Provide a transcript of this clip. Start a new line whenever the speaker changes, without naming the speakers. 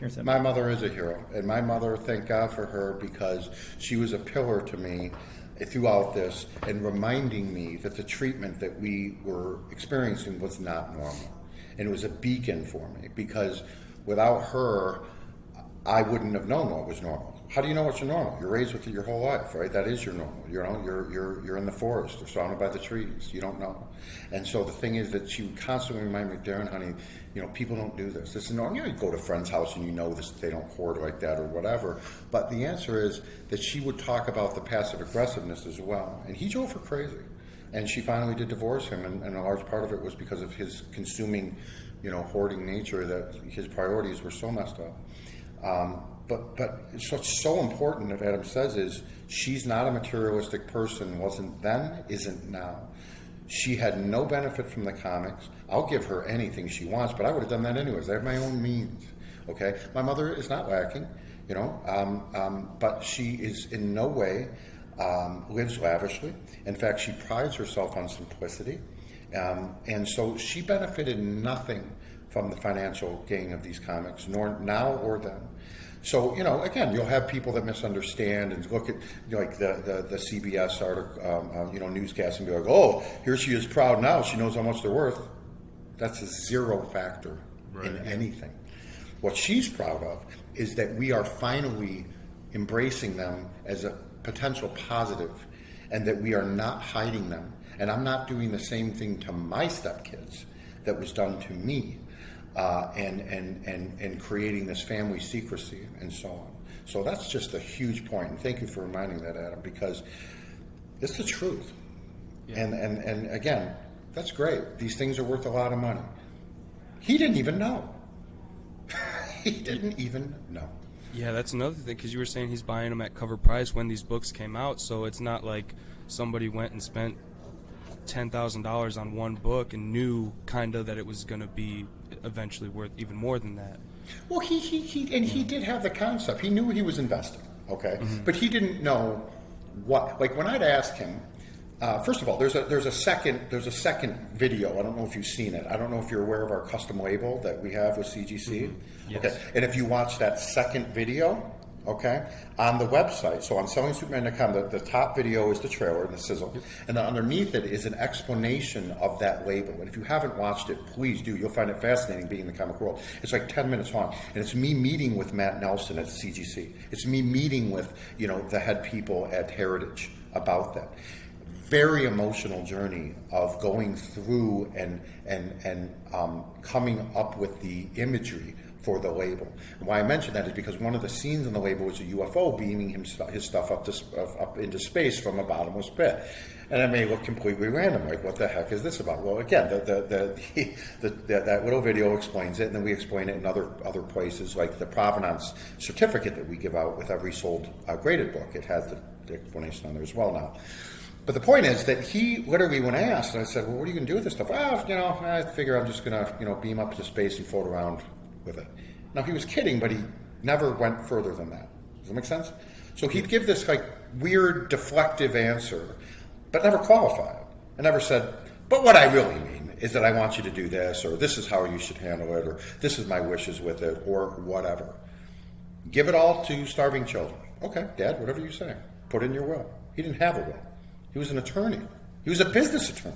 Here's
My mother is a hero, and my mother, thank God for her, because she was a pillar to me throughout this and reminding me that the treatment that we were experiencing was not normal. And it was a beacon for me, because without her, I wouldn't have known what was normal. How do you know what's your normal? You're raised with it your whole life, right? That is your normal. You know, you're in the forest, you're surrounded by the trees. You don't know. And so the thing is that she would constantly remind me, Darren, honey, you know, people don't do this. This is normal. You know, you go to a friend's house and you know this, they don't hoard like that or whatever. But the answer is that she would talk about the passive aggressiveness as well. And he drove her crazy. And she finally did divorce him, and a large part of it was because of his consuming, you know, hoarding nature, that his priorities were so messed up. But what's so important that Adam says is she's not a materialistic person, wasn't then, isn't now. She had no benefit from the comics. I'll give her anything she wants, but I would have done that anyways. I have my own means. Okay, my mother is not lacking, you know, but she is in no way lives lavishly. In fact, she prides herself on simplicity, and so she benefited nothing from the financial gain of these comics, nor now or then. So, you know, again, you'll have people that misunderstand and look at, you know, like the CBS article, you know, newscast and be like, oh, here she is proud now. She knows how much they're worth. That's a zero factor in anything. What she's proud of is that we are finally embracing them as a potential positive, and that we are not hiding them. And I'm not doing the same thing to my stepkids that was done to me. And creating this family secrecy and so on. So that's just a huge point. And thank you for reminding that, Adam, because it's the truth. Yeah. And again, that's great. These things are worth a lot of money. He didn't even know. He didn't even know.
Yeah, that's another thing, because you were saying he's buying them at cover price when these books came out, so it's not like somebody went and spent $10,000 on one book and knew kind of that it was going to be eventually worth even more than that.
Well, he did have the concept. He knew he was investing, okay? Mm-hmm. But he didn't know what. Like when I'd ask him, first of all, there's a second video. I don't know if you've seen it. I don't know if you're aware of our custom label that we have with CGC. Mm-hmm. Yes. Okay, and if you watch that second video, okay, on the website, so on sellingsuperman.com, the top video is the trailer and the sizzle, and then underneath it is an explanation of that label. And if you haven't watched it, please do. You'll find it fascinating being in the comic world. It's like 10 minutes long, and it's me meeting with Matt Nelson at CGC. It's me meeting with, you know, the head people at Heritage about that. Very emotional journey of going through and coming up with the imagery for the label. And why I mention that is because one of the scenes in the label was a UFO beaming his stuff up into space from a bottomless pit. And it may look completely random, like what the heck is this about? Well, again, that little video explains it, and then we explain it in other places, like the provenance certificate that we give out with every sold graded book. It has the explanation on there as well now. But the point is that he literally, when I asked, and I said, well, what are you going to do with this stuff? You know, I figure I'm just going to, you know, beam up to space and float around with it. Now, he was kidding, but he never went further than that. Does that make sense? So he'd give this like weird deflective answer, but never qualify it. And never said, but what I really mean is that I want you to do this, or this is how you should handle it, or this is my wishes with it, or whatever. Give it all to starving children. Okay, Dad, whatever you say. Put in your will. He didn't have a will. He was an attorney. He was a business attorney.